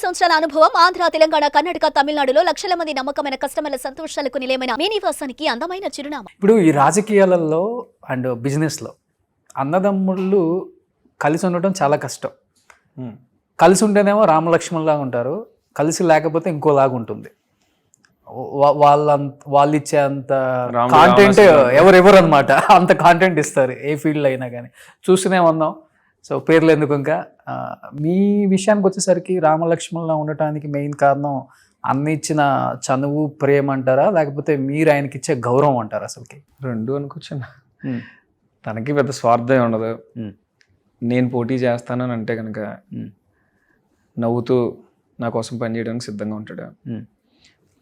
సంవత్సరాల అనుభవం ఆంధ్ర, తెలంగాణ, కర్ణాటక, తమిళనాడులో లక్షల మంది నమ్మకమైన కస్టమర్ల సంతోషాలకు నిలయమైన మీ నివాసానికి అందమైన చిరునామా. ఇప్పుడు ఈ రాజకీయాలలో అండ్ బిజినెస్లో అన్నదమ్ముళ్ళు కలిసి ఉండటం చాలా కష్టం. కలిసి ఉంటేనేమో రామలక్ష్మణులాగా ఉంటారు, కలిసి లేకపోతే ఇంకోలాగా ఉంటుంది. వాళ్ళు ఇచ్చే అంత కాంటెంట్ ఎవరెవరు అనమాట, అంత కాంటెంట్ ఇస్తారు ఏ ఫీల్డ్లో అయినా కానీ. చూస్తూనే ఉన్నాం. సో పేర్లు ఎందుకు, ఇంకా మీ విషయానికి వచ్చేసరికి రామలక్ష్మణులా ఉండటానికి మెయిన్ కారణం అన్న ఇచ్చిన చనువు, ప్రేమ అంటారా, లేకపోతే మీరు ఆయనకి ఇచ్చే గౌరవం అంటారా? అసలుకి రెండు అనుకోవచ్చు. తనకి పెద్ద స్వార్థం ఉండదు. నేను పోటీ చేస్తానని అంటే కనుక నవ్వుతూ నా కోసం పనిచేయడానికి సిద్ధంగా ఉంటాడు.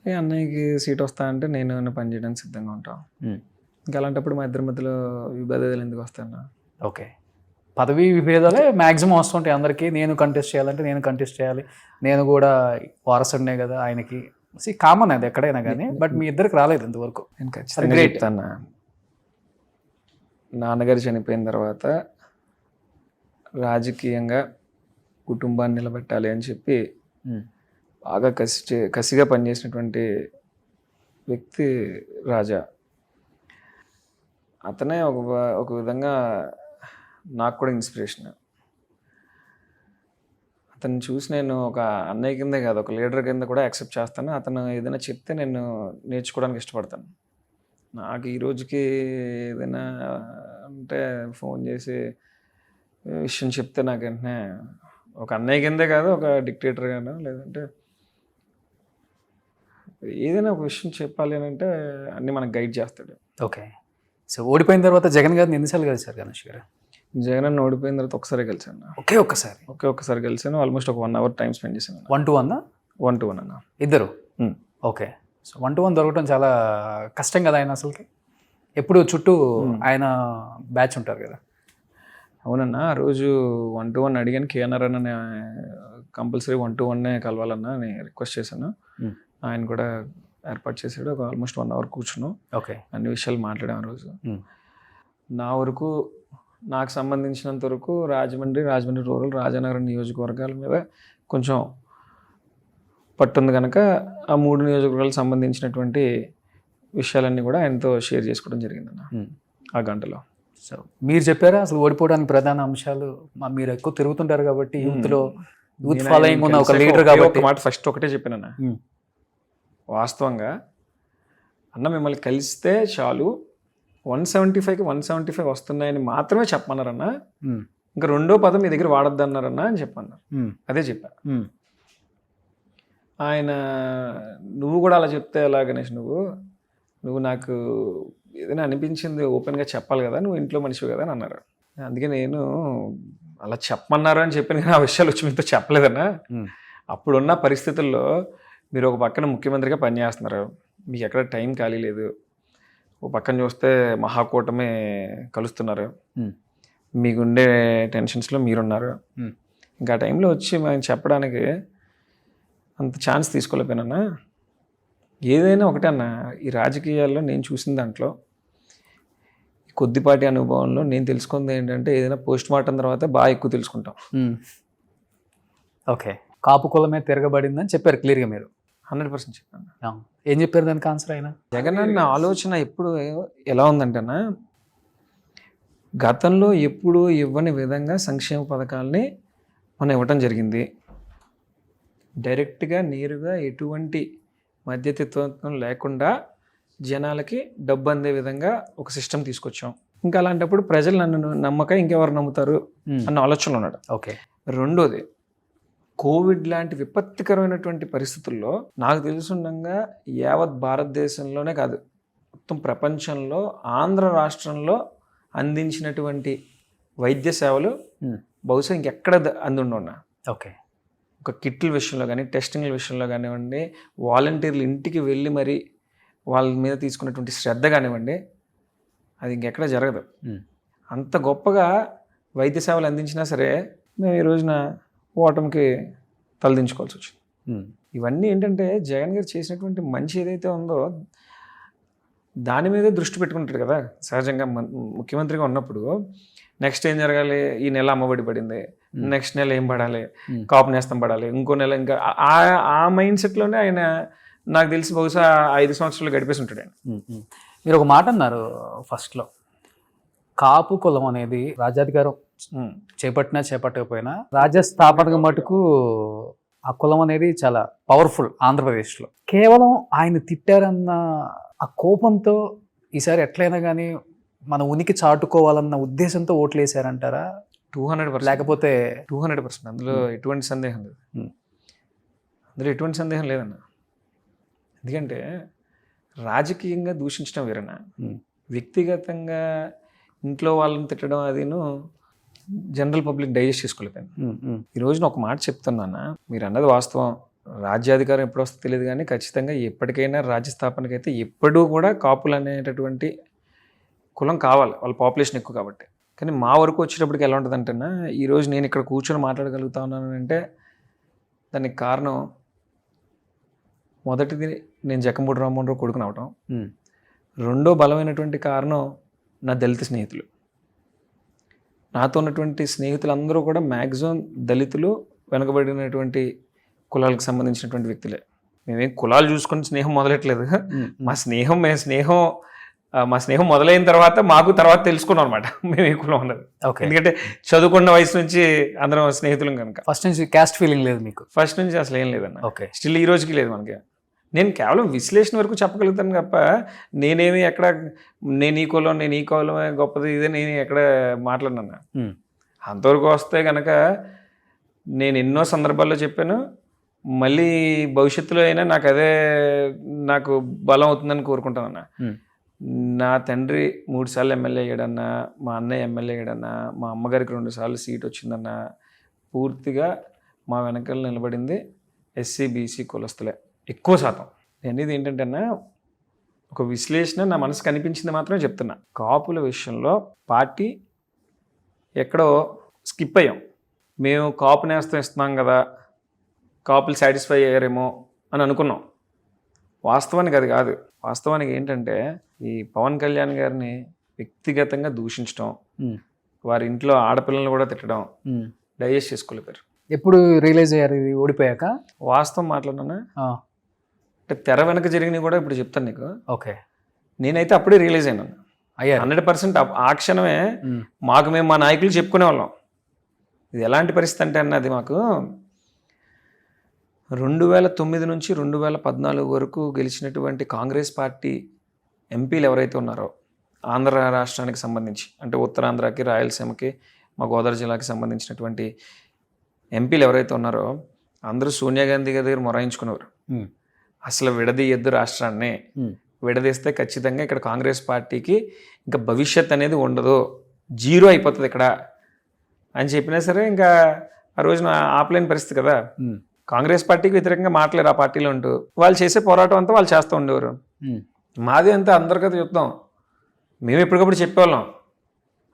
అన్నయ్యకి సీట్ వస్తా అంటే నేను పనిచేయడానికి సిద్ధంగా ఉంటాను. ఇంకా అలాంటప్పుడు మా ఇద్దరి మధ్యలో విభేదాలు ఎందుకు వస్తాను? ఓకే, పదవి విభేదాలే మ్యాక్సిమం వస్తుంటాయి అందరికీ. నేను కంటెస్ట్ చేయాలంటే నేను కంటెస్ట్ చేయాలి, నేను కూడా వారసుడినే కదా ఆయనకి. కామన్ అది ఎక్కడైనా కానీ. బట్ మీ ఇద్దరికి రాలేదు ఇంతవరకు. నేను ఖచ్చితంగా చెప్తాను, నాన్నగారు చనిపోయిన తర్వాత రాజకీయంగా కుటుంబాన్ని నిలబెట్టాలి అని చెప్పి బాగా కసిగా పనిచేసినటువంటి వ్యక్తి రాజా. అతనే ఒక విధంగా నాకు కూడా ఇన్స్పిరేషన్. అతను చూసి నేను ఒక అన్నయ్య కిందే కాదు, ఒక లీడర్ కింద కూడా యాక్సెప్ట్ చేస్తాను. అతను ఏదైనా చెప్తే నేను నేర్చుకోవడానికి ఇష్టపడతాను. నాకు ఈ రోజుకి ఏదైనా అంటే ఫోన్ చేసి విషయం చెప్తే నాకు వెంటనే ఒక అన్నయ్య కిందే కాదు, ఒక డిక్టేటర్ గాను, లేదంటే ఏదైనా ఒక విషయం చెప్పాలి అని అంటే అన్నీ మనకు గైడ్ చేస్తాడు. ఓకే, సో ఓడిపోయిన తర్వాత జగన్ గారిని ఎన్నిసార్లు కలిసారు గణేష్ గారు? జగన్ అన్న ఓడిపోయిన తర్వాత ఒకసారి కలిసాను. ఒక్కసారి కలిసాను. ఆల్మోస్ట్ ఒక 1 hour టైం స్పెండ్ చేశాను. 1-1 అన్న ఇద్దరు. ఓకే, సో 1-1 దొరకడం చాలా కష్టం కదా ఆయన అసలుకి. ఎప్పుడు చుట్టూ ఆయన బ్యాచ్ ఉంటారు కదా. అవునన్నా, ఆ రోజు 1-1 అడిగాను. కేఎన్ఆర్ అన్న కంపల్సరీ 1-1 కలవాలన్నా అని రిక్వెస్ట్ చేశాను. ఆయన కూడా ఏర్పాటు చేశాడు. ఒక ఆల్మోస్ట్ 1 hour కూర్చున్నాం. ఓకే, అన్ని విషయాలు మాట్లాడాం ఆ రోజు. నా వరకు, నాకు సంబంధించినంత వరకు రాజమండ్రి రూరల్, రాజానగరం నియోజకవర్గాల మీద కొంచెం పట్టుంది కనుక ఆ 3 నియోజకవర్గాలకు సంబంధించినటువంటి విషయాలన్నీ కూడా ఆయనతో షేర్ చేసుకోవడం జరిగిందన్న ఆ గంటలో. సో మీరు చెప్పారా అసలు ఓడిపోవడానికి ప్రధాన అంశాలు? మీరు ఎక్కువ తిరుగుతుంటారు కాబట్టి, యూత్ ఫాలోయింగ్ ఉన్న ఒక లీడర్ కాబట్టి మాట ఫస్ట్ ఒకటే చెప్పానన్న, వాస్తవంగా అన్న మిమ్మల్ని కలిస్తే చాలు 175కి 175 వస్తున్నాయని మాత్రమే చెప్పమన్నారన్న. ఇంకా రెండో పదం మీ దగ్గర వాడద్దు అన్నారన్న అని చెప్పన్నారు. అదే చెప్పా. ఆయన నువ్వు కూడా అలా చెప్తే ఎలా గణేష్, నువ్వు నాకు ఏదైనా అనిపించింది ఓపెన్గా చెప్పాలి కదా, నువ్వు ఇంట్లో మనిషివి కదా అని అన్నారు. అందుకే నేను అలా చెప్పమన్నారు అని చెప్పాను, కానీ ఆ విషయాలు వచ్చి మీతో చెప్పలేదన్నా. అప్పుడున్న పరిస్థితుల్లో మీరు ఒక పక్కన ముఖ్యమంత్రిగా పనిచేస్తున్నారు, మీకు ఎక్కడ టైం ఖాళీ లేదు. ఒక పక్కన చూస్తే మహాకూటమి కలుస్తున్నారు, మీకుండే టెన్షన్స్లో మీరున్నారు. ఇంకా ఆ టైంలో వచ్చి మేము చెప్పడానికి అంత ఛాన్స్ తీసుకోలేకపోయినా. ఏదైనా ఒకటే అన్న, ఈ రాజకీయాల్లో నేను చూసిన దాంట్లో కొద్దిపాటి అనుభవంలో నేను తెలుసుకుంది ఏంటంటే, ఏదైనా పోస్ట్ మార్టం తర్వాత బాగా ఎక్కువ తెలుసుకుంటాం. ఓకే, కాపు కులమే తిరగబడిందని చెప్పారు క్లియర్గా మీరు. 100% చెప్పాను. ఏం చెప్పారు దానికి ఆన్సర్? అయినా జగన్ అన్న ఆలోచన ఎప్పుడు ఎలా ఉందంటేనా, గతంలో ఎప్పుడు ఇవ్వని విధంగా సంక్షేమ పథకాలని మనం ఇవ్వటం జరిగింది. డైరెక్ట్గా నేరుగా ఎటువంటి మధ్యతత్వం లేకుండా జనాలకి డబ్బు అందే విధంగా ఒక సిస్టమ్ తీసుకొచ్చాం. ఇంకా అలాంటప్పుడు ప్రజలు నన్ను నమ్మక ఇంకెవరు నమ్ముతారు అన్న ఆలోచనలో ఉన్నాడు. ఓకే, రెండోది, కోవిడ్ లాంటి విపత్తికరమైనటువంటి పరిస్థితుల్లో నాకు తెలుసుండగా యావత్ భారతదేశంలోనే కాదు, మొత్తం ప్రపంచంలో ఆంధ్ర రాష్ట్రంలో అందించినటువంటి వైద్య సేవలు బహుశా ఇంకెక్కడ అందుండున్నా. ఓకే, ఒక కిట్ల విషయంలో కానీ, టెస్టింగ్ల విషయంలో కానివ్వండి, వాలంటీర్లు ఇంటికి వెళ్ళి మరి వాళ్ళ మీద తీసుకున్నటువంటి శ్రద్ధ కానివ్వండి, అది ఇంకెక్కడ జరగదు. అంత గొప్పగా వైద్య సేవలు అందించినా సరే మేము ఈ రోజున ఓటమికి తలదించుకోవాల్సి వచ్చింది. ఇవన్నీ ఏంటంటే జగన్ గారు చేసినటువంటి మంచి ఏదైతే ఉందో దాని మీదే దృష్టి పెట్టుకుంటాడు కదా. సహజంగా ముఖ్యమంత్రిగా ఉన్నప్పుడు నెక్స్ట్ ఏం జరగాలి, ఈ నెల అమ్మఒడి పడింది, నెక్స్ట్ నెల ఏం పడాలి, కాపు నేస్తం పడాలి, ఇంకో నెల ఇంకా ఆ మైండ్ సెట్లోనే ఆయన నాకు తెలిసి బహుశా 5 సంవత్సరాలు గడిపేసి ఉంటాడు ఆయన. మీరు ఒక మాట అన్నారు ఫస్ట్లో, కాపు కులం అనేది రాజ్యాధికారం చేపట్టినా చేపట్టకపోయినా రాజ్య స్థాపనకు మటుకు ఆ కులం అనేది చాలా పవర్ఫుల్ ఆంధ్రప్రదేశ్లో. కేవలం ఆయన తిట్టారన్న ఆ కోపంతో ఈసారి ఎట్లయినా కానీ మన ఉనికి చాటుకోవాలన్న ఉద్దేశంతో ఓట్లు వేసారంటారా? 200%. లేకపోతే 200%. అందులో ఎటువంటి సందేహం లేదు. అందులో ఎటువంటి సందేహం లేదన్న. ఎందుకంటే రాజకీయంగా దూషించడం వేరేనా, వ్యక్తిగతంగా ఇంట్లో వాళ్ళని తిట్టడం అదిను జనరల్ పబ్లిక్ డైజెస్ట్ చేసుకోలేకపోయాను. ఈ రోజున ఒక మాట చెప్తున్నానా, మీరు అన్నది వాస్తవం. రాజ్యాధికారం ఎప్పుడు వస్తుందో తెలియదు, కానీ ఖచ్చితంగా ఎప్పటికైనా రాజ్య స్థాపనకైతే ఎప్పుడూ కూడా కాపులు అనేటటువంటి కులం కావాలి, వాళ్ళ పాపులేషన్ ఎక్కువ కాబట్టి. కానీ మా వరకు వచ్చేటప్పటికి ఎలా ఉంటుంది అంటేనా, ఈరోజు నేను ఇక్కడ కూర్చొని మాట్లాడగలుగుతా ఉన్నాను అంటే దానికి కారణం మొదటిది నేను జక్కంపూడి రామ్మోహన్ రావు కొడుకుని అవటం, రెండో బలమైనటువంటి కారణం నా దళిత స్నేహితులు. నాతో ఉన్నటువంటి స్నేహితులందరూ కూడా మ్యాక్సిమం దళితులు, వెనుకబడినటువంటి కులాలకు సంబంధించినటువంటి వ్యక్తులే. మేమేం కులాలు చూసుకొని స్నేహం మొదలెట్లేదు. మా స్నేహం మొదలైన తర్వాత మాకు తర్వాత తెలుసుకున్నాం అనమాట మేము ఏ కులం ఉన్నది. ఎందుకంటే చదువుకున్న వయసు నుంచి అందరం స్నేహితులం కనుక. ఫస్ట్ నుంచి క్యాస్ట్ ఫీలింగ్ లేదు మీకు? ఫస్ట్ నుంచి అసలు ఏం లేదన్న, స్టిల్ ఈ రోజుకి లేదు మనకి. నేను కేవలం విశ్లేషణ వరకు చెప్పగలుగుతాను తప్ప నేనేమి ఎక్కడ నేను ఈ కులమే గొప్పది ఇదే నేను ఎక్కడ మాట్లాడినా. అంతవరకు వస్తే కనుక నేను ఎన్నో సందర్భాల్లో చెప్పాను, మళ్ళీ భవిష్యత్తులో అయినా నాకు బలం అవుతుందని కోరుకుంటానన్నా. నా తండ్రి 3 సార్లు ఎమ్మెల్యే అయ్యాడన్నా, మా అన్నయ్య ఎమ్మెల్యే అయ్యాడన్నా, మా అమ్మగారికి 2 సార్లు సీట్ వచ్చిందన్నా, పూర్తిగా మా వెనకాల నిలబడింది ఎస్సీ బీసీ కులస్తులే ఎక్కువ శాతం. అనేది ఏంటంటే అన్న, ఒక విశ్లేషణ నా మనసుకు అనిపించింది మాత్రమే చెప్తున్నా. కాపుల విషయంలో పార్టీ ఎక్కడో స్కిప్ అయ్యాం. మేము కాపు నేస్తం ఇస్తున్నాం కదా, కాపులు సాటిస్ఫై అయ్యారేమో అని అనుకున్నాం. వాస్తవానికి అది కాదు. వాస్తవానికి ఏంటంటే ఈ పవన్ కళ్యాణ్ గారిని వ్యక్తిగతంగా దూషించడం, వారి ఇంట్లో ఆడపిల్లలను కూడా తిట్టడం డైజెస్ట్ చేసుకోలేపారు. ఎప్పుడు రియలైజ్ అయ్యారు ఇది ఓడిపోయాక? వాస్తవం మాట్లాడినా అంటే తెర వెనక జరిగినవి కూడా ఇప్పుడు చెప్తాను నీకు. ఓకే. నేనైతే అప్పుడే రియలైజ్ అయినాను 100%. ఆ క్షణమే మేము మా నాయకులు చెప్పుకునే వాళ్ళం. ఇది ఎలాంటి పరిస్థితి అంటే అన్నది మాకు 2009 నుంచి 2014 వరకు గెలిచినటువంటి కాంగ్రెస్ పార్టీ ఎంపీలు ఎవరైతే ఉన్నారో ఆంధ్ర రాష్ట్రానికి సంబంధించి, అంటే ఉత్తరాంధ్రకి, రాయలసీమకి, మా గోదావరి జిల్లాకి సంబంధించినటువంటి ఎంపీలు ఎవరైతే ఉన్నారో అందరూ సోనియా గాంధీ గారి దగ్గర మొరాయించుకునేవారు. అసలు విడదీయద్దు రాష్ట్రాన్ని, విడదీస్తే ఖచ్చితంగా ఇక్కడ కాంగ్రెస్ పార్టీకి ఇంకా భవిష్యత్ అనేది ఉండదు, జీరో అయిపోతుంది ఇక్కడ అని చెప్పినా సరే ఇంకా ఆ రోజున ఆపలేని పరిస్థితి కదా. కాంగ్రెస్ పార్టీకి వ్యతిరేకంగా మాట్లాడారు ఆ పార్టీలో ఉంటూ. వాళ్ళు చేసే పోరాటం అంతా వాళ్ళు చేస్తూ ఉండేవారు. మాది అంతా అందరికీ చెప్తాం, మేము ఎప్పటికప్పుడు చెప్పేవాళ్ళం,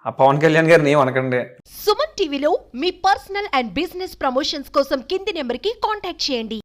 ఆ పవన్ కళ్యాణ్ గారిని ఏం అనకండి. సుమన్ టీవీలో మీ పర్సనల్ అండ్ బిజినెస్ ప్రమోషన్స్ కోసం కింది నెంబర్కి కాంటాక్ట్ చేయండి.